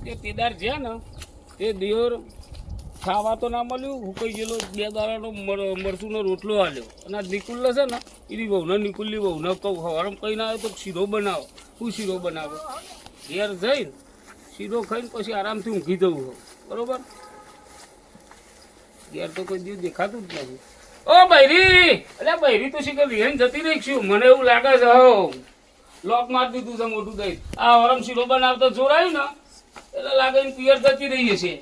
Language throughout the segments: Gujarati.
તે પેદાર છે ને તે દિયોર ખાવા તો ના મળ્યું, હુકાઈ ગયેલો 2 દાડાનો મરસુંનો રોટલો આલ્યો. અને આ નિકુલ છે ને એની વહુને, નિકુલની વહુને કહું હવારમ કઈ ના આવે તો શીરો બનાવો. હું શીરો બનાવો? ઘેર જઈને શીરો ખાઈને પછી આરામથી ઊંઘી જવું. બરોબર? ઘેર તો કોઈ દિવસ દેખાતું જ નથી. ઓ બૈરી, એટલે બૈરી તો શીખર રિહાઈને જતી રહી છું, મને એવું લાગે છે. હો લોક મારી દીધું છે મોટું દઈ. આ હરમ શીરો બનાવતો જોરાયું ને એટલે લાગે પિયર જતી રહી હશે.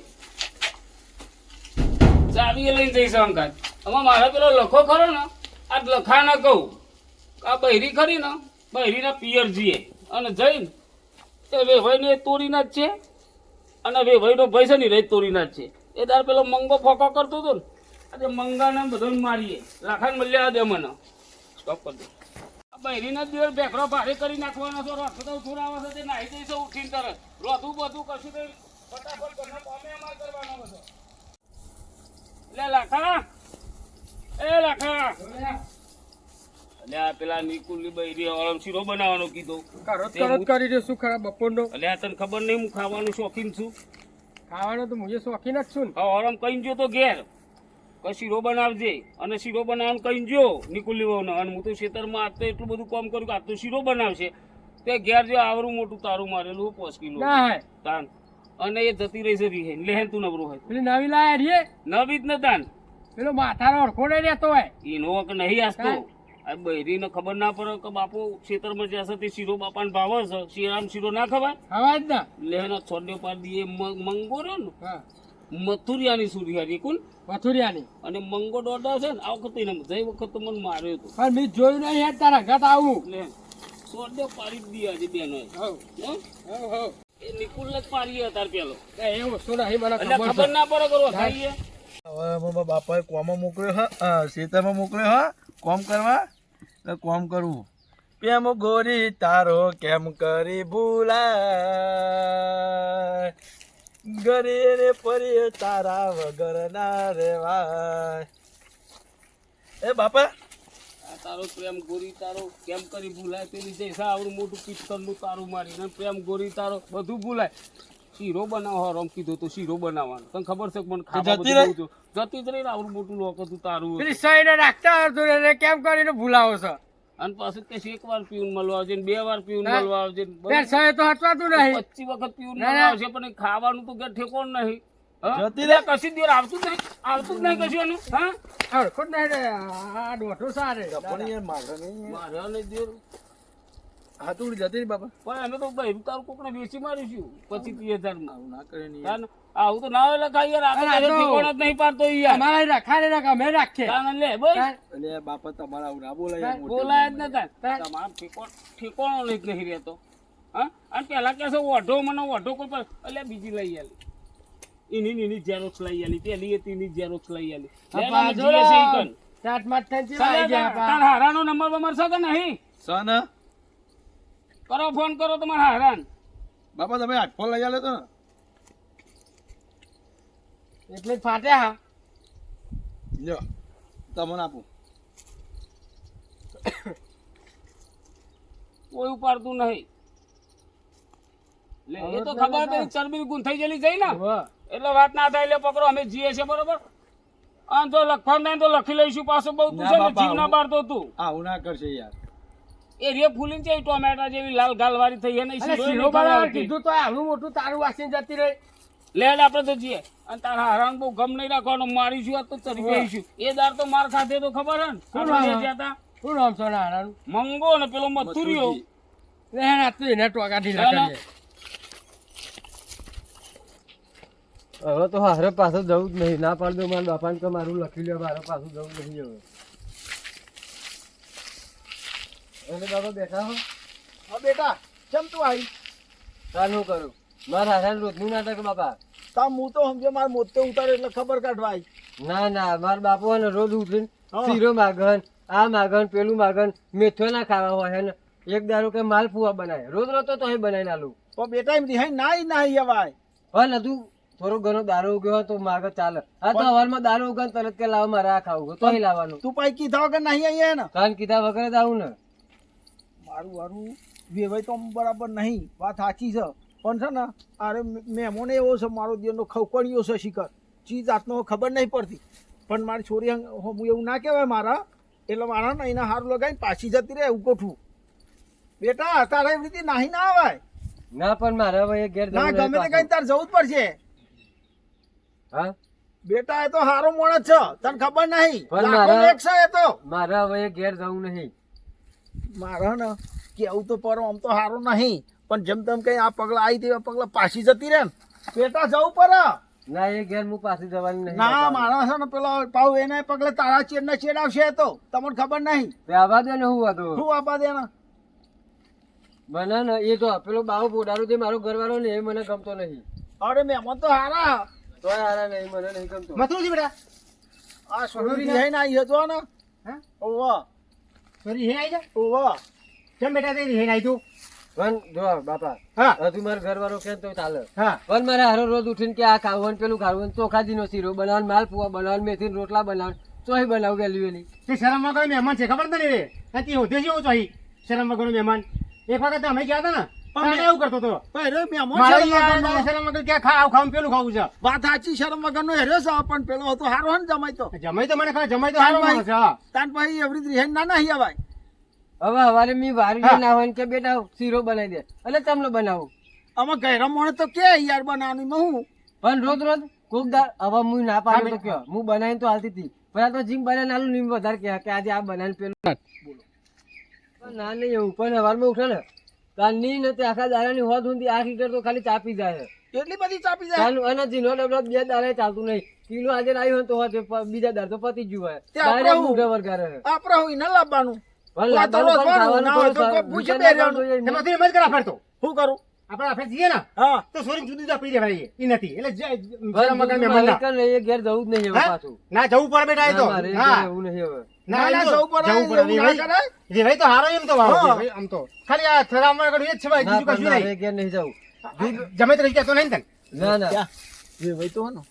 ચાવી એ લઈને જઈશ અંકાત. આમાં મારે પેલો લખો ખરો ને, આ લખા ના કહું આ બૈરી ખરી ને, બૈરીના પિયર જઈએ અને જઈને તે વેભાઈને તોડીના જ છે. અને વેભાઈનો ભાઈ છે ને રે તોડીના જ છે. એ તાર પેલો મંગો ફોકો કરતો હતો ને, આજે મંગાને બધાને મારીએ. લાખાને મળ્યા દે મને. સ્ટોપ કરી દે. આ બૈરીના દિવસ બેકરો ભારે કરી નાખવાનો છો. રથ તો છોડાવે છે તે નાહી જઈશ ઉઠીને તરત. રોધું બધું કશું કઈ ફટાફટ ઘરનો કામે અમારે કરવાનો બધો. એટલે લાખા, એ લાખા, અલ્યા પેલા નિકુલની બૈરી હવાળો શીરો બનાવવાનો કીધો. કરત કરી દે શું ખરા બપોરનો. અલ્યા તને ખબર નહીં હું ખાવાનું શોખીન છું. ખાવાનો તો મુજે શોખીન જ છું ને. હવાળો કઈ જો તો ઘેર કઈ શીરો બનાવજે. અને શીરો બનાવવાનું કઈ જો નિકુલની વહુને. અને હું તો ખેતરમાં આજ તો એટલું બધું કામ કર્યું કે આજ તો શીરો બનાવશે. તે ઘેર જે આવરું મોટું તારું મારેલું 5 કિલો તાન. અને એ જતી રહી છે રીહે લેહેન તું નબરું હોય. પેલી નવી લાયા રે નવી જ ને તાન. પેલો માથાનો અડખો નહીં રહેતો હોય એનો વક નહીં આસતો. આ બૈરીને ખબર ના પડે કે બાપુ ખેતરમાં જશે તે શીરો બાપાને ભાવે છે. શીરામ શીરો ના ખવાય? હવા જ ના. લેહેનો છોડ્યો પાર દીએ મંગો રહ્યો ને મથુરિયાની સુરિયાની કુલ મથુરિયાની. અને મંગો દોડા છે ને આ વખતે એને જઈ વખત તો મને માર્યો હતો. પણ મેં જોયું નહીં યાર તારા ઘટ આવું. લે છોડ્યો પાડી જ દી આજે બેનો. એ નિકુલ જ પાડીએ તાર પેલો. એવું શું નહીં મને ખબર ના પડે કરો ખાઈએ. હવે બાપાએ કોમમાં મોકલ્યો હા, ખેતરમાં મોકલ્યો હા કોમ કરવા. એટલે કોમ કરવું. પ્રેમ ગોરી તારો કેમ કરી ભૂલાય, ગરી રે પરી તારા વગર ના રેવાય. એ બાપા આ તારો પ્રેમ ગોરી તારો કેમ કરી ભૂલાય. પેલી જૈસા આવડું મોટું પિત્તળનું તારું મારીને પ્રેમ ગોરી તારો બધું ભૂલાય. શીરો બનાવો હરમ કીધું તો શીરો બનાવવાનો તને ખબર છે મને ખાવા બધું જતી જ રહી. આવડું મોટું લોક હતું તારું. પેલી સહીને રાખતા હતું એને કેમ કરીને ભૂલાવો છો. અને પાછું કે 1 વાર પીવું મળવા આવજે ને 2 વાર પીવું મળવા આવજે. સહી તો હટવાતું નહીં. 25 વખત પીવું મળવા આવશે પણ ખાવાનું તો કે ઠેકોણ નહીં. જતી રે કશી દેર આવતું જ નહીં. આવતું જ નહીં કશું એનું. હા અડખો જ નહીં રે. આ દોઢો સારે પણ યાર મારે નહીં મારે નહીં દેર. હાથુડી જતી રહી બાપા. પણ અમે તો બહેરું તારું કોકને વેચી મારીશું 25-30 હજાર આવું ના કરે નહીં આવું તો ના હોય લખાય યાર. આ તો ઠેકોણ જ નહીં પાડતો યાર. અમારે રાખા ને રાખ અમે રાખીએ. લે બસ એટલે બાપા તમારા આવું ના બોલાય. બોલાય જ નતા. તમારો ઠેકોણો નહીં રહેતો. હા અને પેલા કે છે ઓઢો મને ઓઢો કોઈ પણ એટલે બીજી લઈ આલી. એની ઝેરોક્સ લઈ આલી. પેલી એની ઝેરોક્સ લઈ આલી. હારાનો નંબર બમર છે કે નહીં? સન કરો ફોન કરો તમારા હારાન. બાપા તમે હાથફોન લઈ આલે તો ને એટલે જ ફાટ્યા. હા લ્યો તમને આપું. કોઈ ઉપાડતું નહીં. લે એ તો ખબર પડી ચરબી ગુણ થઈ ગયેલી જઈ ને એટલે વાત ના થાય. એટલે પકડો અમે જીએ છે બરોબર. અને જો લખવાનું થાય તો લખી લઈશું. પાછું બહુ તું છે ને જીવ ના બારતો તું. આવું ના કરશે યાર. એ રે ફૂલીને છે ટોમેટા જેવી લાલ ગાલવાળી થઈ એને શીરો બનાવવા કીધું તો આવડું મોટું તારું વાસીને જતી રહી. લે આપણે તો જીએ. અને તારા હારાન બહુ ગમ નહીં રાખવાનો. મારીશું આ તો ચરી જઈશું. એ દાર તો માર ખાતે તો ખબર હે ને. શું નામ છે હારાનું? મંગો ને પેલો મથુરિયો. લે ના તું એને ટોકાથી લખે. હવે તો હારે પાછું જવું જ નહીં. ના પાડ દો મારા બાપાને કે મારું લખી લે. મારે પાછું જવું નહીં. હવે બાબા બેઠા હો. હા બેટા કેમ તું આવી? ચાલુ કરું મારા હારા રોજનું નાટક બાપા. તા હું તો સમજો મારે મોતે ઉતારે એટલે ખબર કાઢવા આવી. ના ના મારા બાપુ ને રોજ ઉઠીને શીરો માગન આ માગન પેલું માગન મેથો ના ખાવા હોય ને એક દારૂ કે માલપુઆ બનાવે. રોજ રોજ તો અહીં બનાવી નાલું. તો બેટા એમ રિહાઈ ના હવાય. હા નતું થોડો ઘણો દારૂ ઉગ્યો તો માગ ચાલે. હા તો હવારમાં દારૂ ઉગે તરત કે લાવ મારે આ ખાવું તો અહીં લાવવાનું. તું પાઈ કીધા વગર નહીં અહીંયા ને કાન કીધા વગર જ આવું ને. મારું વેવાય તો બરાબર નહીં. વાત સાચી છે પણ છે ને અરે મહેમાન એવો છે મારો દિવસનો ખવકડીયો છે શિખર ચીજ જાતનો ખબર નહીં પડતી પણ મારી છોરી હું એવું ના કહેવાય મારા એટલે મારા ને એના હારું લગાવીને પાછી જતી રહે એવું ગોઠવું બેટા તારે એવી રીતે નાહી ના આવાય ના પણ મારા હવે ઘેર જવું ના નહીં ગમે તે પાછું. કઈ તાર જવું જ પડશે હા બેટા એ તો હારો માણસ છે તને ખબર નહીં પણ લાખો મારા- એક છે એ તો મારા હવે ઘેર જવું નહીં. મારા ને કેવું તો પર આમ તો હારો નહીં પણ જેમ તેમ કઈ આ પગલા આવી તેવા પગલા પાછી જતી રહે ને બેટા જવું પડે ના એ ઘેર હું પાછી જવાની નહીં. ના મારા છે ને પેલો પાઉ એને પગલે તારા ચેડ ને ચેડ આવશે એ તો તમને ખબર નહીં તે આવા દે ને હું હતું શું આપા દે ને મને ને એ તો પેલો બાવો પોડારો જે મારો ઘરવાળો ને એ મને ગમતો નહીં. અરે મહેમાન તો હારા તોય હારા નહીં, મને નહીં ગમતો. મથું છે બેટા આ સોરી ને આવી હતો ને હા ઓવા સોરી હે આવી જા ઓવા કેમ બેટા તે હે આવી તું પણ જો બાપા હા હજુ મારો ઘરવાળો કે તો ચાલે હા પણ મારે હારો રોજ ઉઠીને કે આ ખાવું પેલું ખાવું ચોખાજીનો શીરો બનાવવાનું માલપુઆ બનાવવાનું મેથીના રોટલા બનાવવાનું ચોહી બનાવું વહેલી વહેલી. તે શરમ વગર મહેમાન છે ખબર તને રે નથી હોતે જેવું ચોહી શરમ વગર મહેમાન એક વખત અમે ગયા હતા ને પણ પણ એવું કરતો હતો ભાઈ રે મહેમાન મારા શરમ અહીંયા વગરનો. શરમ વગર ક્યાં ખાવ ખાવ પેલું ખાવું છે વાત સાચી શરમ વગરનો હેર્યો છે પણ પેલો હતો હારો હે ને જમાઈ તો જમાઈ તો મને ખબર જમાઈ તો સારો માણસ છે હા તાન ભાઈ એવી રીતે રિહાઈ ના નહીં આવાય હવે હવારે મેં વારી ના હોય ને કે બેટા શીરો બનાવી દે એટલે ચમલો બનાવું આમાં ગયરા મોણે તો કે યાર બનાવવાની માં હું પણ રોજ રોજ કોક દાર હવે હું ના પાડું તો કયો હું બનાવીને તો હાલતી હતી પણ આ તો જીમ બનાવીને આલું નહીં વધારે કે આજે આ બનાવીને પેલું પણ ના નહીં એવું પણ હવારમાં ઉઠે ને તાર ની ને તે આખા દાડાની હોદ સુધી 8 લીટર તો ખાલી ચાપી જાય છે. એટલી બધી ચાપી જાય ચાલુ અને જીનો ડબલો 2 દાડે ચાલતું નહીં કિલો આજે લાવ્યો હોય તો હોત બીજા દાડ તો પતી જ ગયું હોય તે આપણે ડાયરેક્ટ હું- મુઢે વરગારે છે. આપડે હું ન લાવવાનું પણ વાત લાવવાનું પણ રોજવાનું, ના હોય ખાવાનું તો થોડું કોઈ પૂછે વિચાર ના બે કરવો જોઈએ. તેમાં તું એમ જ કરા ફરતો શું કરું આપણે આપણે જઈએ ને હા તો સોરી જુદી જુદા પી દેવાય એ નથી એટલે પણ શરમ વગર મહેમાન ના મારે એ ઘેર જવું જ નહીં હવે હા? પાછું ના જવું પડે બેટા એ તો ના, મારે એ હા ઘેર એવું નહીં હવે ના, ના, જવું પડે, જવું પડે એવું ના કરાય. રેવાય તો હારો એમ તો વાળો હા. રેવાય આમ તો ખાલી આ થરામાં આગળ એ જ છે ભાઈ ના, બીજું પણ કશું મારે નહીં ઘેર નહીં જવું જમે તો રહી જતો નહીં ને તને ના ના ક્યાં? એ ભાઈ તો હે ને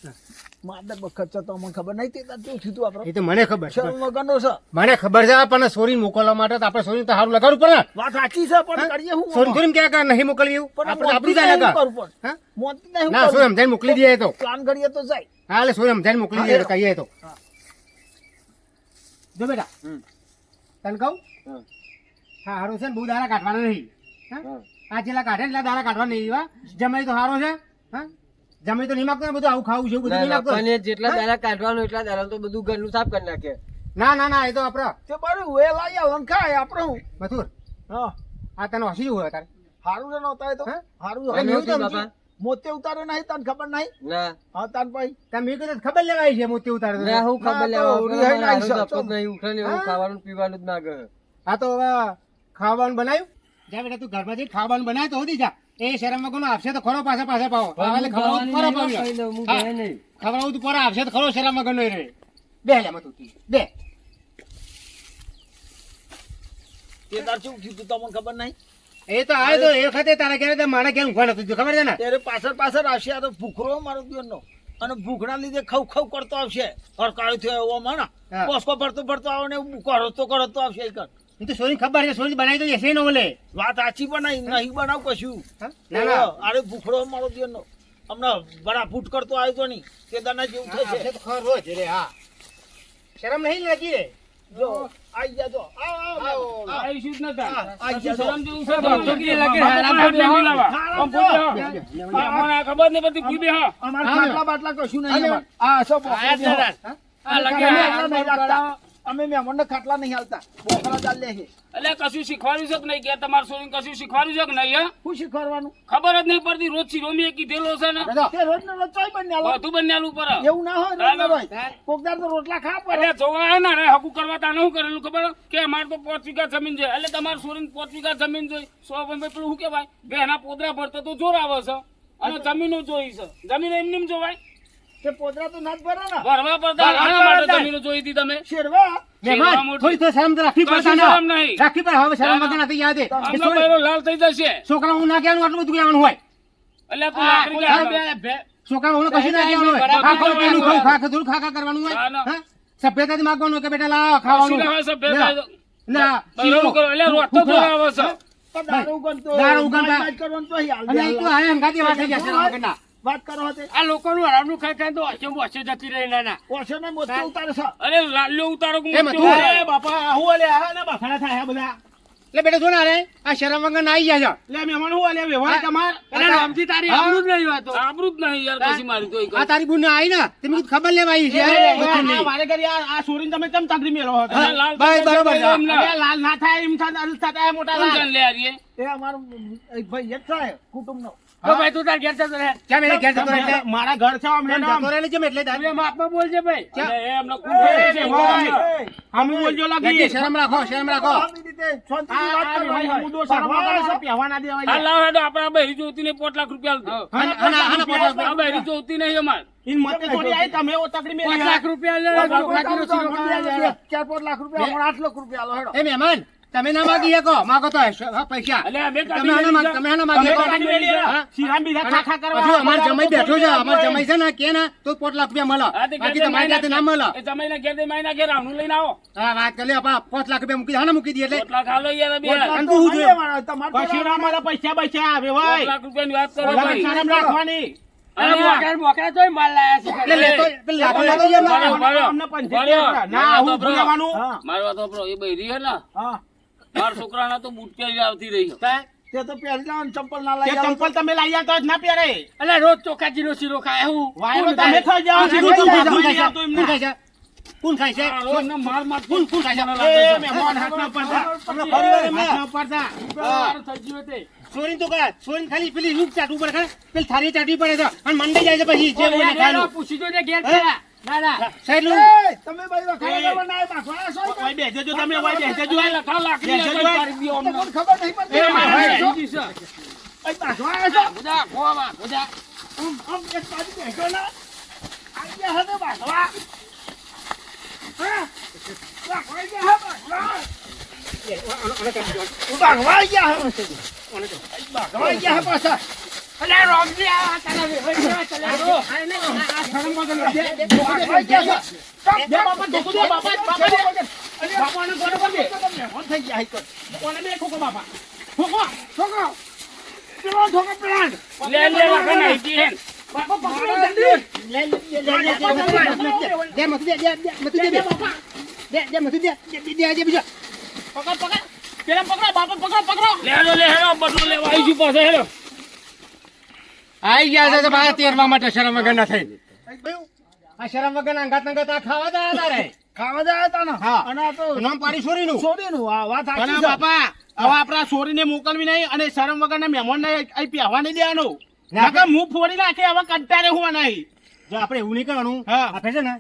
માદર બખત છે તો અમને ખબર નહીં તે તાર શું થયું તું આપણે એ તો મને ખબર છે શરમ વગરનો છે મને ખબર છે પણ સોરી મોકલવા માટે તો આપણે સોરી તો સારું લગાડવું પડે ને વાત સાચી છે પણ કરીએ હું સોરી થોડી ક્યાં ક્યાં નહીં મોકલવી એવું પણ આપણે મોતી આપણી જાય નહીં લગા કરવું પડે. હા મોતી નહીં ના કરવું. સોરી સમજાઈને મોકલી દઈએ તો પ્લાન કરીએ તો જાય હા એટલે સોરી સમજાઈને મોકલી દઈએ તો કહીએ તો હા. જો બેટા તને કહું હા. હા હારું છે ને બહુ દાડા કાઢવાના નહીં હા હા. આ જેટલા કાઢે ને એટલા દાડા કાઢવા નહીં એવા જમાઈ તો સારો છે હા જમાઈ તો નહીં માગતો ને બધું આવું ખાવું છે એવું બધું ના, નહીં ના, માગતો પણ એ જેટલા દાડા કાઢવાનું એટલા દાડા તો બધું ઘરનું સાફ કરી નાખે. ના ના ના એ તો આપણે તે બારું એ લાયા લંખાય આપણે હું મથુર હા આ તને હસી જવું હોય તારે હારું ને નહોતા એ તો હા? હારું એમ છે. એવું તો બાપા? મોતે ઉતારે નહીં તને ખબર નહીં ના હા તાન ભાઈ તમે મેં કીધું ખબર લેવાય છે મોતી ઉતારે તો. ના, હું ખબર ના, તો લેવા ઉડી પેલો હઈને મારો આવીશ, ધપકો જ ચમ. નહીં ઉઠે ને એવું હા? ખાવાનું પીવાનું જ માગે. હા તો હવે ખાવાનું બનાવ્યું જા બેટા તું ઘરમાં જઈ ખાવાનું બનાય તો હોતી જા એ શરમ વગરનો આપશે તો ખરો પાછા પાછા પાવો પણ એટલે હું ખવડાવું તો જવાની ખરો નહીં, પાવ્યો. હું હા. ગયા નહીં. ખવડાવું તો પર આપશે તો ખરો શરમ વગરનો એ રહે બે લે મતું બે તે તાર શું થયું તું તમને ખબર નહીં એ તો આવે તો એ વખતે તારા ઘરે તો મારા ઘેર ઊંઘવા નતું ખબર છે ને ત્યારે પાછળ પાછળ આવશે આ તો ભૂખરો મારો દિવસનો અને ભૂખના લીધે ખવ ખવ કરતો આવશે હરકાયો થયો એવો મને હા. પોસકો ભરતો ભરતો આવે ને કરતો આવશે એ કર એ તો સોરી ખબર છે સોરી બનાવી તો એસે ન બોલે વાત સાચી બનાવી નહીં બનાવ કશું હા? ના ના અરે ભૂખરો મારો દિવસનો હમણાં બડા ફૂટ કરતો આવ્યો તો નહીં તે દાના જેવું હા, થશે આપશે તો ખરો જ રે હા શરમ નહીં લાગી રે જો આઈ જા જો આવ આવ આવ આવીશું જ નતા. આઈ કશું જા શરમ જેવું છે હા, તો ચોકી લાગે. લાગે. હા, હા, હા, લાવા. હા, આમ પૂછે, હા. હા. મને આ ખબર નહીં પડતી, પૂછે, હા. અમાર હા, ખાટલા બાટલા કશું નહીં હા, અમાર. આ સો આ જરા. આ લાગે, અમે આ ખાટલા નહીં રાખતા. અમે મહેમાનને ખાટલા નહીં હાલતા બોકડા ચાલ લે છે એટલે કશું શીખવાડ્યું છે કે નહીં કે તમારે છોરીને કશું શીખવાડ્યું છે કે નહીં હે? શું શીખવાડવાનું ખબર જ નહીં પડતી રોજ શિરોમીએ કીધેલો છે ને બેઠો. તે રોજ ને રોજ ચોય બન્યા લો. બધું બન્યાલું પર એવું ના હોય રોજ ને રોજ કોકદાર તો રોટલા ખા પડે એટલે જોવા આવે ને હકુ કરવા તાને શું કરેલું ખબર કે અમારે તો 5 વીઘા જમીન છે એટલે તમારે છોરીને 5 વીઘા જમીન જોઈ 100 પેલું શું કહેવાય બેના પોદરા ભરતો તો જોર આવે છે અને જમીનો જોઈ છે જમીન એમને એમ જોવાય તે પોદરા તો ના જ ભરે ને ભરવા પડતા આના માટે જમીનો જોઈ હતી તમે શેરવા મહેમાન, શેરવા મોટી. થોડી તો શરમ તો રાખવી પડશે કશું ને. શરમ નહીં. રાખવી પડે હવે શરમ વગર નથી યાદ એ. એ આમનો થોડી- બૈરો લાલ થઈ જશે છોકરા હું ના કહેવાનું આટલું બધું કહેવાનું હોય એટલે તું લાકડી લે. છોકરા હું કશું ના કહેવાનું હોય બરાબર આ ખાવ, પેલું ખાવ, બરાબર. ખા ખાધું, ખા ખા કરવાનું હોય ના, ના. હા? સભ્યતાથી માગવાનું હોય કે બેટા લાવો ખાવાનું કશું ના હોય, સભ્યતા. ના, ના બૈરો શીરો, કરો. એટલે રોજ તો ભૂખરા. જોર આવે છે. તો દારૂ ગણતો દારૂ ગણતા. વાત કરવાનું તો અહીં હાલ અને દે, એ તો હાલ. આ અંગાતી વાત થઈ ગયા શરમ વગરના. વાત કરો હતે આ લોકોનું હરામનું ખાઈ ખાઈ તો ઓછે જતી રહી ના ઓછો ને મોટો ઉતારે છે અરે લાલ્યો ઉતારો કે એમ મોટો હતું. ઉતારો. એ બાપા આવું અલે આ ને બખાડા થાય આ બધા એટલે બેટા શું ના રે આ શરમ વગર ના આવી ગયા છો લે મહેમાન હું અલે વ્યવહાર તમાર રામજી તારી આબરૂ જ નહીં વાતો આબરૂ જ નહીં યાર પછી મારી તો આ તારી બુન આવી ને તેમ કીધું ખબર લેવા આવી છે બધું નહીં. મારે ઘરે આ છોરીને તમે કેમ તગડી મેલો હતો અરે લાલ ભાઈ, તો બરોબર છે. એમ ના. અરે લાલ ના થાય એમ થતા મોટા કોણ લાલ જાણ લે આ રીએ? એ અમારું એક ભાઈ એક થાય કુટુંબનો તો ભાઈ તું તાર ઘેર જતો રહે કેમ એને ઘેર જતો રહે છે? મારા ઘર છે અમને કેમ જતો રહે ને કેમ એટલે તારે? માપમાં બોલજે ભાઈ અરે એ એમને કોણ બોલે છે? હમ બોલજો એટલે શરમ રાખો શરમ રાખો આ લાવ હેડો આપણે આ બહેરી જોતી ને 5 લાખ રૂપિયા આલજો. આ બહેરી જોતી નહીં અમાર. 5 લાખ રૂપિયા લે ચોખાજીનો શીરો ખાવા જાય. 4-5 લાખ રૂપિયા 8 લાખ રૂપિયા આલો હેડો એ મહેમાન તમે ના માગી શકો માગો તો પૈસા અલે અમે તમે આના માગ તમે આના માગી શકો હા? હજુ અમાર જમાઈ બેઠો છે અમાર જમાઈ છે ને કે ના તો 5 લાખ રૂપિયા મળે આ તે બાકી ઘેર તમારી જાતે ના મળે એ જમાઈના ઘેર દે માઈના ઘેર આવનું લઈને આવો. હા વાત કરી લે 5 લાખ રૂપિયા મૂકી હાને મૂકી દી એટલે 5 લાખ આલો યાર બે. 5 અને તું શું જોયું? લાખ રૂપિયાની વાત કરો ભાઈ. અરે મોકરા તોય માલ લાયા છે એટલે લેતો એટલે લાખો લેતો જે ભર્યો, મારો. ભર્યો. ના હું ભૂલવાનું મારી વાત સાંભળો, એ બૈરી હે ને મારા છોકરાના તો બૂટ પહેરી આવતી રહી છે. તે તો પહેરી જાવ ચંપલ ના લઈ ચંપલ તમે લઈ આવતો જ ના પહેરે અલે રોજ ચોખાજીનો શીરો ખાય હું વાયરો તમે ખાઈ જાઓ સીધું સીધું કોણ તમે ખાય લઈ છે? આવતો એમને. કોણ ખાય છે? આ રોજનો માર માર કોણ ખાય છે? એ મહેમાન હાથના પડતા હાથના પડતા સોરીન તો કરા સોરીન ખાલી પેલી રૂપ ચાટવું પડે ખરા? પેલી થાળી ચાટવી પડે છે અને મંડાઈ જાય છે પછી જે બોલે ખાવાનું. પૂછી જોજે ઘેર ખરા ના ના સાહેબ તમે ભાઈ વખાણ કરવા ના આવ્યા, બાકવાના છો ઓય બેસજો તમે ઓય બેસજો લખા લાકડી બેસજો લગાઈ પાડી દ્યો અમને. તમને ખબર નહીં પડતી એ ભાઈ, ભાઈ, છો? બીજી છે. ભાઈ, બાકવાના છો? બધા ખોવા બધા આમ એક બાજુ બેસો ને. આઈ ગયા હે ને બાકવા. હા? બાકવા આઈ ગયા હે, બાકવા. બાકવા આઈ ગયા હે. બાકવા આઈ ગયા હે પાછા. અલે રોમજી આ તને વેવાઈ ચલે રો બાકવા આઈ ગયા છે. બે બાપા ઢોકો દે બાપા બાપા દે બાપાને બરોબર દે મહેમાન થઈ ગયા હે કોઈ. ઓને બે ઠોકો બાપા ઠોકો છોકરો, પેલો ઠોકો પેલાને. લે લે લખા નાઈટી હે. બાપા પકડો જલ્દી દે મત દે દે બાપા દે મત દે દે બીજો પકડ પકડ પેલા પકડો બાપા પકડો લે હેડો બદલો લેવા આવી છું પાછો હેડો. આઈ ગયા છે બાર તેરવા માટે શરમ વગર ના થઈ આ શરમ વગર ના અંગાત અંગાત આ ખાવા જાય તારે ખાવા જાય તા ને. હા. અને આ તો નામ પાડી છોરીનું છોડીનું, આ વાત સાચી અને છે. બાપા હવે આપણા છોરીને મોકલવી નહીં અને શરમ વગરના મહેમાનને અહીં પહેવા નહીં દેવાનું ના, નકર મું ફોડી નાખે હવે કંટાળે હોવા નહીં જો આપણે એવું નહીં કરવાનું હા. આપણે છે ને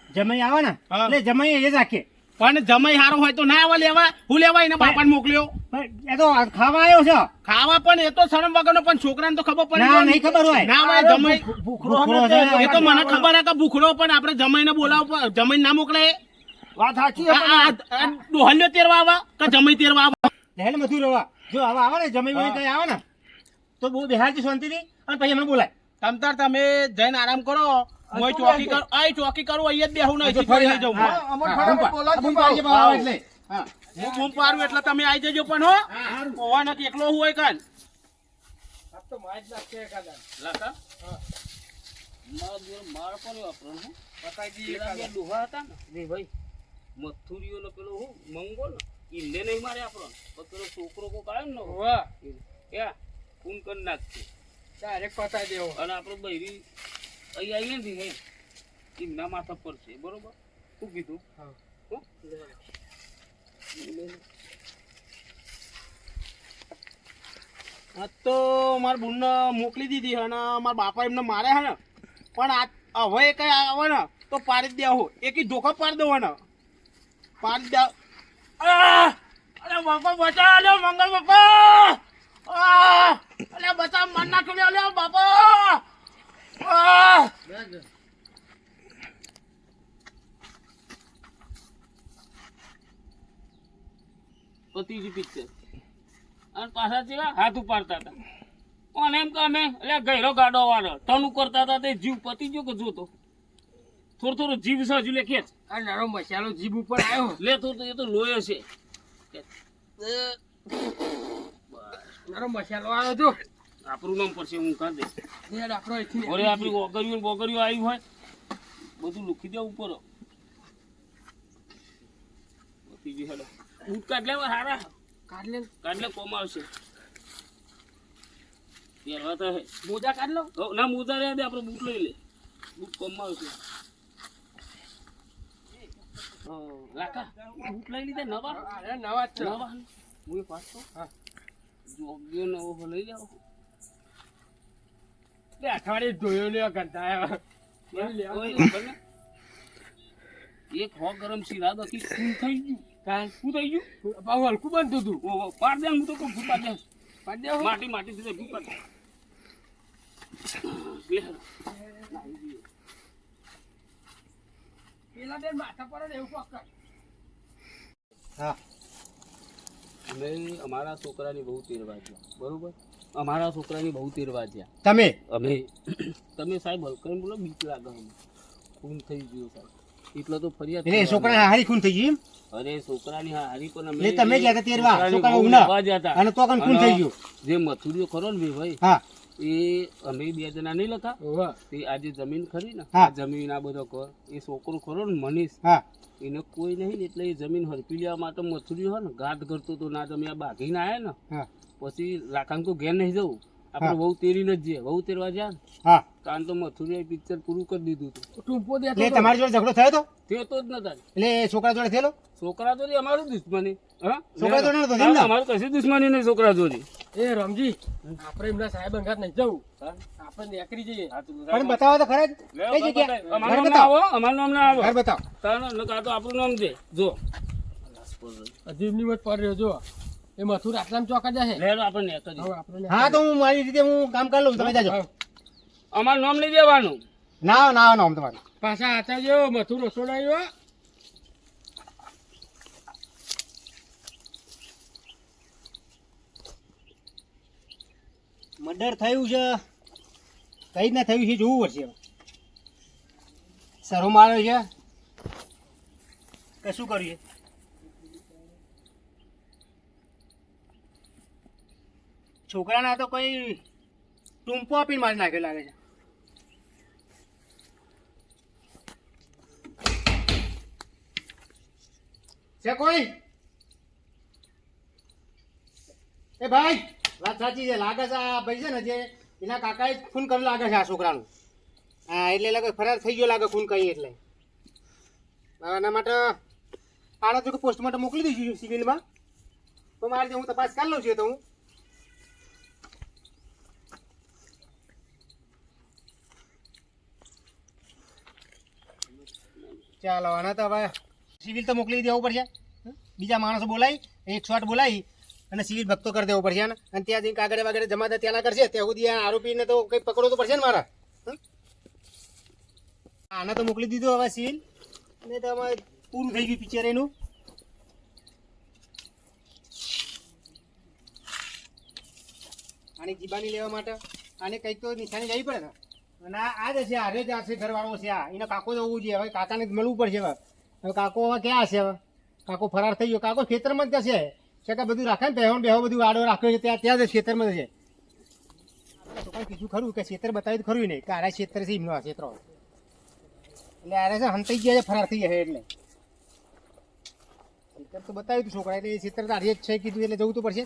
જમાઈ આવે ને હા. એટલે જમાઈ એ જ રાખીએ પણ જમાઈ હારો હોય તો ના આવે લેવા હું લેવા એને બાપાને મોકલ્યો પણ એ તો ખાવા આવ્યો છે ખાવા પણ એ તો શરમ વગરનો પણ છોકરાને તો ખબર પડી ના જાય. નહીં ખબર હોય ના હોય જમાઈ ભૂખરો ભૂખરો હમે તે છે. એ તો મને ખબર હે કે ભૂખડો પણ આપણે જમાઈને બોલાવ જમાઈને ના મોકલે વાત સાચી છે, પણ ડોહલ્યો તેરવા આવા કે જમાઈ તેરવા આવા લહેલ મથું રહેવા જો હવે આવે ને જમાઈ વળી કઈ આવે ને તો બહુ બેહારજી શાંતિથી અને પછી અમને બોલાય તમતાર તમે જઈને આરામ કરો હું અહીં ચોકી કરું ચોકી કરું અહીંયા જ બેહું નહીં ફરી નહીં જવું હા, અમર ફટાફટ બોલાવજો બૂમ ભાવ. પાડીએ ભાવ એટલે હા હું બૂમ પાડું એટલે તમે આવી જજો પણ હો ઓવા નથી એકલો હું હોય કાન લખા મારા જોડે માર પણ વાપરવાનું હો. પેલા બે ડોહા હતા ને બે ભાઈ મથુરીઓનો પેલો હું મંગો ને ઈલે નહીં મારે આપણો પણ પેલો છોકરો કોક આવ્યો ને વાહ ક્યાં ખૂન કરી નાખશે ડાયરેક્ટ પતાઈ દેવો અને આપણો બૈરી અહીં આવીએ ને હે એમના માથા પર છે બરોબર શું કીધું હો? આ તો મારા બુનને મોકલી દીધી અને મારા બાપા એમને મારે હે ને પણ આ હવે કઈ આવે ને તો પાડી જ દેવો એક ધોખા પાડી દેવો ને પાડી દે અરે બાપા બચા લે મંગલ બાપા અરે બચા મન નાખ્યો લે બાપા પતિજી પિક્ચર અને પાછા જેવા હાથ ઉપાડતા હતા પણ એમ કે અમે એટલે ગયરો ગાડો વાળો ટનું કરતા હતા તે જીવ પતી ગયો કે જોતો થોડો થોડો જીવ છે હજુ લે ખેંચ આ નાનો મસાલો જીભ ઉપર આવ્યો લે થોડો એ તો લોયો છે મારો મસાલો આવ્યો જો આપણું નામ પડશે હું કરી દઈશ. યાર આપણો અહીંથી ઓરે આપણી ઓગરીઓ ને બોગરીઓ આવી હોય બધું લખી દે ઉપર બીજી હેડો બૂટ કાઢ લેવા હારા કાઢ લે કોમ આવશે પહેરવા તો હે મોજા કાઢ લો ના મોજા રહે દે આપણે બૂટ લઈ લે બૂટ કોમમાં આવશે લાકા બૂટ લઈ લીધા નવા અરે નવા જ છે નવા હું એક વાત કહું જોગ્યો નવો લઈ જાઓ બે અઠવાડિયે ધોયો લેવા કરતા આવ્યા એક હો ગરમ શીરા બાકી શું થઈ ગયું કાલ શું થઈ ગયું બહુ હલકું બનતું હતું ઓહો પાડ દે હું તો કહું પાડ દે પાડ દે માટી માટી થી ભૂપા પેલા બેન માથા પર એવું પકડ હા અમે અમારા છોકરાની બહુ તેરવા ગયા બરોબર અમારા છોકરાની બહુ તેરવા ગયા તમે અમે તમે સાહેબ હલકન બોલો બીક લાગે અમને ખૂન થઈ ગયું સાહેબ એટલો તો ફરિયાદ એટલે છોકરા હારી ખૂન થઈ ગયું અરે છોકરાની હારી પણ અમે એટલે તમે ગયા હતા તેરવા, છોકરાની છોકરા બહુ ઉના. લેવા ગયા હતા. અને તો કન ખૂન થઈ ગયું. જે મથુરીઓ ખરો ને ભાઈ હા એ અમે બે જણા નહીં લખા ઓવા તે આજે જમીન ખરી ને હા. આ જમીન આ બધો કર એ છોકરો ખરો ને મનીષ હા એને કોઈ નહીં ને એટલે એ જમીન હરપી લેવા માટે મથુરી હોય ને ગાઢ કરતો તો ના તમે આ બાઘીને આવ્યા ને હા પછી લાખાને તો ઘેર નહીં જવું આપણે બહુ તેરીને જ જઈએ બહુ તેરવા જાય ને હા કારણ તો મથુરીએ પિક્ચર પૂરું કરી દીધું હતું ટૂંપો દેતો એટલે તમારી જોડે ઝઘડો થયો તો તે તો જ નતા એટલે છોકરા જોડે થયેલો છોકરા જોડી અમારું દુશ્મની હા છોકરા જોડે નતો એમ ને? અમારું કશું દુશ્મની નહીં છોકરા જોડી એ રમજી આપણે એમના સાહેબ અંગાત નહીં જવું આપણે નીકળી જઈએ પણ બતાવો તો ખરા જ. કઈ જગ્યાએ? અમારું ઘર નામ ના બતાવો. આવો અમારું નામ ના આવો ઘર બતાવો. તાનો નકા તો આપણું નામ દે જો અજીબની વટ પર રહ્યો જો એ મથુર આટલામાં ચોકા જાય લેરો આપણે ને કરી હવે આપણે હા તો હું મારી રીતે હું કામ કરી લઉં તમે જાજો. અમારું નામ નહીં દેવાનું ના ના નામ તમારું પાછા આતા જો મથુર રસોડાયો મર્ડર થયું છે કઈ રીતના થયું છે જોવું પડશે હવે. સરો માર્યો છે કે શું કર્યું છે? છોકરાના તો કોઈ ટૂંપો આપીને મારી નાખ્યો લાગે છે. છે કોઈ? એ ભાઈ વાત સાચી છે લાગે છે આ ભાઈ છે ને જે એના કાકાએ જ ખૂન કર્યું લાગે છે આ છોકરાનું. હા એટલે લાગે ફરાર થઈ ગયો લાગે ખૂન કરી એટલે એના માટે આને તો પોસ્ટમોર્ટમ મોકલી દઈશું સિવિલમાં તો મારે હું તપાસ કરી લઉં છું તો હું ચાલો આને તો હવે સિવિલ તો મોકલી દેવું પડશે બીજા માણસો બોલાવી 108 બોલાવી અને સિવિલ ભક્તો કરી દેવો પડશે ને અને ત્યાં જઈને કાગળ વાગડે જમા ત્યાંના કરશે ત્યાં સુધી આ આરોપીને તો કંઈ પકડવો તો પડશે ને મારા હં? આને તો મોકલી દીધો હવે સિવિલ ને તો હવે પૂરું થઈ ગયું પિક્ચર એનું આની જીબાની લેવા માટે આને કંઈક તો નિશાની લેવી પડે ને અને આ જ હશે હારે જ હશે ઘરવાળો છે આ એનો કાકો તો હોવું જોઈએ હવે કાકાને જ મળવું પડશે હવે કાકો હવે ક્યાં હશે હવે કાકો ફરાર થઈ ગયો કાકો ખેતરમાં જ જશે કે બધું રાખે ને બેહો બધું આડો રાખ્યો છે ત્યાં જ ખેતરમાં જ છે તો કંઈ કીધું ખરું કે ખેતર બતાવ્યું તો ખરું નહીં કે આરા ખેતર છે એમનો આ ખેતરો એટલે આરે છે હંતાઈ ગયા છે ફરાર થઈ ગયા એટલે ખેતર તો બતાવ્યું હતું છોકરા એટલે એ ખેતર તો હારી જ છે કીધું એટલે જવું તો પડશે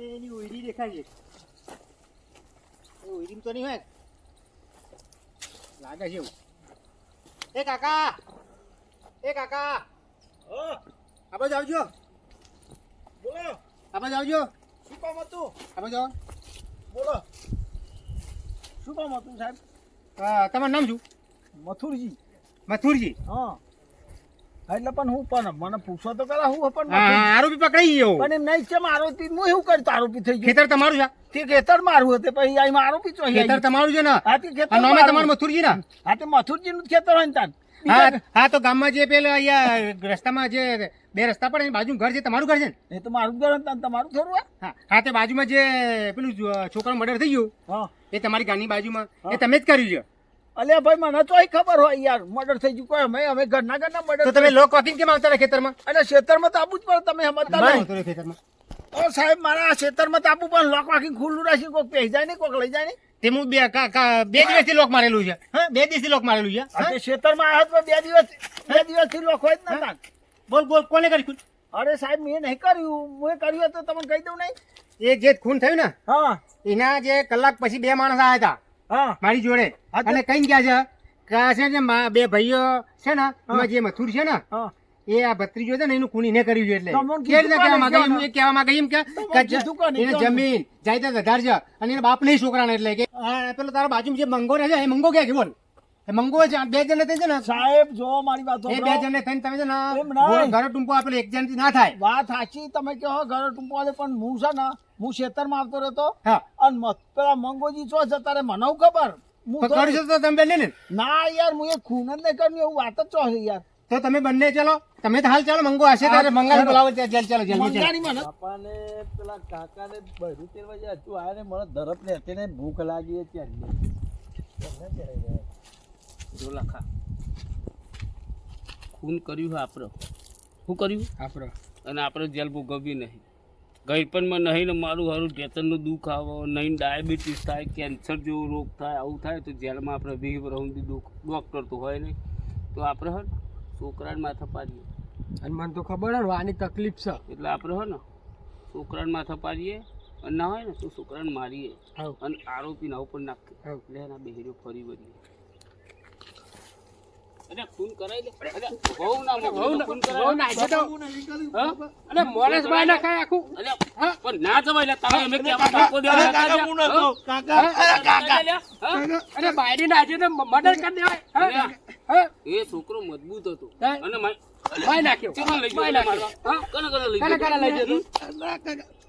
એની ઓયડી દેખાય છે ઓયડી તો નહીં હોય લાગે છે એવું એ કાકા આ બાજુ આવજો બોલો આ બાજુ આવજો શું કામ હતું આ બાજુ આવો. બોલો શું કામ હતું સાહેબ તમારું નામ શું? મથુરજી મથુરજી. હા એટલે પણ હું પણ મને પૂછો તો કરા હું પણ હા મથુરજી. આરોપી પકડાઈ ગયો પણ એમ નહીં છે આરોપી હું એવું કરતો આરોપી થઈ ગયો ખેતર તમારું છે તે ખેતર મારું હતું પછી અહીં આરોપી તો ખેતર તમારું છે ને હા તે ખેતર આ નામે મારું. તમારું મથુરજી ને હા તે મથુરજી નું ખેતર હોય ને તાન હા હા તો ગામમાં જે પેલા અહીંયા રસ્તામાં જે બે રસ્તા પડે એની બાજુમાં ઘર છે તમારું ઘર છે ને એ તો મારું ઘર હતું તમારું થોડું હોય હા હા તે બાજુમાં જે પેલું છોકરાનું મર્ડર થઈ ગયું હા એ તમારી ગામની બાજુમાં એ તમે જ કર્યું છે અલ્યા ભાઈ મને તો ખબર હોય યાર મર્ડર થઈ ગયું કોઈ અમે ઘરના તો મર્ડર તમે લોક વોકિંગ કેમ આવતા રહ્યા ખેતરમાં અને ખેતરમાં તો આવું જ પડે તમે સમજતા ના નહીં આવતો રહ્યો ખેતરમાં ઓ સાહેબ મારા ખેતરમાં તો આવું પણ લોક વાંખી ખુલ્લું રાખી કોઈક પહેરી જાય ને કોઈક લઈ જાય ને તે હું બે દિવસથી લોક મારેલું છે હા 2 દિવસથી લોક મારેલું છે હા? આ ખેતરમાં આવ્યો તો 2 દિવસથી લોક હોય જ નતા બોલ બોલ કોને કર્યું અરે સાહેબ મેં નહીં કર્યું મેં કર્યું તો તમને કહી દઉં નહીં એ જે ખૂન થયું ને હા એના જે કલાક પછી 2 માણસ આવ્યા હતા હા મારી જોડે હા તો- અને કઈ ગયા છે કે આ છે ને 2 ભાઈઓ છે ને એમાં જે મથુર છે ને હા એ આ ભત્રીજો છે ને એનું ખૂન એને કર્યું છે એટલે તમને કે રીતે કીધું કહેવા કોને માંગે એ કહેવા માંગે એમ કે તમને કીધું કોને? એને જમીન જાયદાદ વધારે છે અને એના બાપ નહીં છોકરાને એટલે કે આ પેલો તારા બાજુમાં જે મંગો રહે છે એ મંગો ક્યાં છે બોલ એ મંગો છે આ 2 જણ છે ને સાહેબ જો મારી વાત એ 2 સાંભળો. જણને થઈને તમે છે ને એમ નહીં. ઘરે ટૂંપો આપેલો એક જણથી ના થાય વાત સાચી તમે કહો ઘરે ટૂંપવાલે પણ હું છે ને હું ખેતરમાં આવતો રહેતો હા અને પેલા મંગોજી ચો જતા રે મને હું ખબર હું તો તો- કર્યું છે તો તમે બંને ને ના યાર હું એ ખૂન જ નહીં કર્યું એવું વાત જ ચો છે યાર તો તમે બંને ચાલો તમે તો હાલ ચાલો મંગો હશે ત્યારે મંગાને બોલાવો ત્યાં જેલ ચાલો જેલમાં ચાલો મંગાની મને બાપાને પેલા કાકાને બહેરું તેરવા જાય તું આને મને ધરપ ને તેને ભૂખ લાગી છે જો લખા ખૂન કર્યું છે આપણે શું કર્યું આપણો અને આપણે જેલ ભોગવવી નહીં ગઈપણમાં નહીં ને મારું હારું ટેતનનું દુઃખ આવે નહીં ડાયાબિટીસ થાય કેન્સર જેવો રોગ થાય આવું થાય તો જેલમાં આપણે 20 વર્ષ સુધી ડૉક્ટર તો હોય નહીં તો આપણે હે ને છોકરાને માથે પાડીએ અને મને તો ખબર હે ને આની તકલીફ છે એટલે આપણે હે ને છોકરાને માથે પાડીએ અને ના હોય ને તો છોકરાને મારીએ હાવ. અને આરોપીને આવું પણ નાખીએ હાવ. એટલે એના બેહેરીઓ ફરી વળીએ અરે ખૂન કરાઈ લે અરે બહુ ના ખૂન કરાય હા? અને મોરેશ ભાઈ ના ખાય આખું અરે પણ ના જવાય લે તમે અમે કેવા ટાકો દેવા અરે બાયડી ના આજે તો મર્ડર કરી દેવાય હા? એ છોકરો મજબૂત હતો હા? અને માય નાખ્યો ચેમાં લઈ માય ગયો નાખ્યો હા કને લઈ કાને ગયો કાને લઈ જતો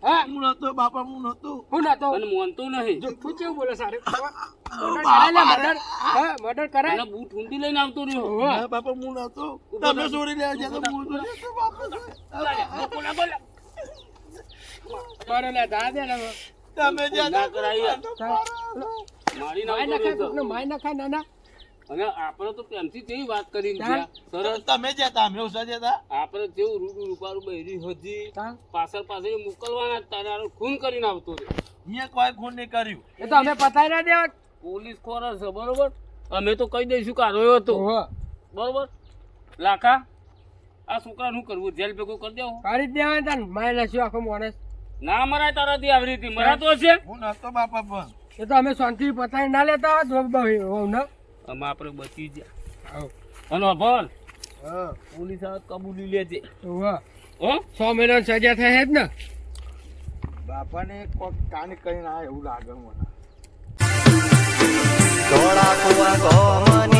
હા હું નતો અને મોનતો નહીં તું કેવું બોલે સારે મર્ડર કરાય લે મર્ડર હા મર્ડર કરાય અને બૂટ ઊંડી લઈને આવતો રહ્યો મારે લે દા દે ને ના કરાય મારી માય ના નખાય કોકને માય નખાય નાના અને આપણે તો પ્રેમથી કેવી વાત કરીને હા? ગયા સરસ તમે જતા અમે ઓછા જતા આપણે જેવું રૂડું રૂપારું બહેરી હજી હા? પાછળ પાછળ મોકલવાના તારે ખૂન કરીને આવતો રહ્યો અહીંયા કોઈ ખૂન નહીં કર્યું એ તો અમે પતાઈ ના દેવા પોલીસ ખોરા છે બરોબર અમે તો કહી દઈશું કે આરોયો હતો ઓહો બરોબર લાખા આ છોકરા શું કરવું જેલ ભેગું કરી દેવું કરી જ દેવાય તાન માય નાખ્યો આખો માણસ ના મરાય તારાથી આવી રીતે મરાતો હશે હું નતો બાપા પણ એ તો અમે શાંતિ પતાઈ ના લેતા હોત બહુ ને અમે આપણે બચી ગયા આવ અને ભલ પોલીસ આવે કબૂલી લેજે ઓહો હો 100 મહિનાની સજા થાય જ ને બાપાને કોક કાન કરીને આ એવું લાગે મને ધોળા કુવા ગોમની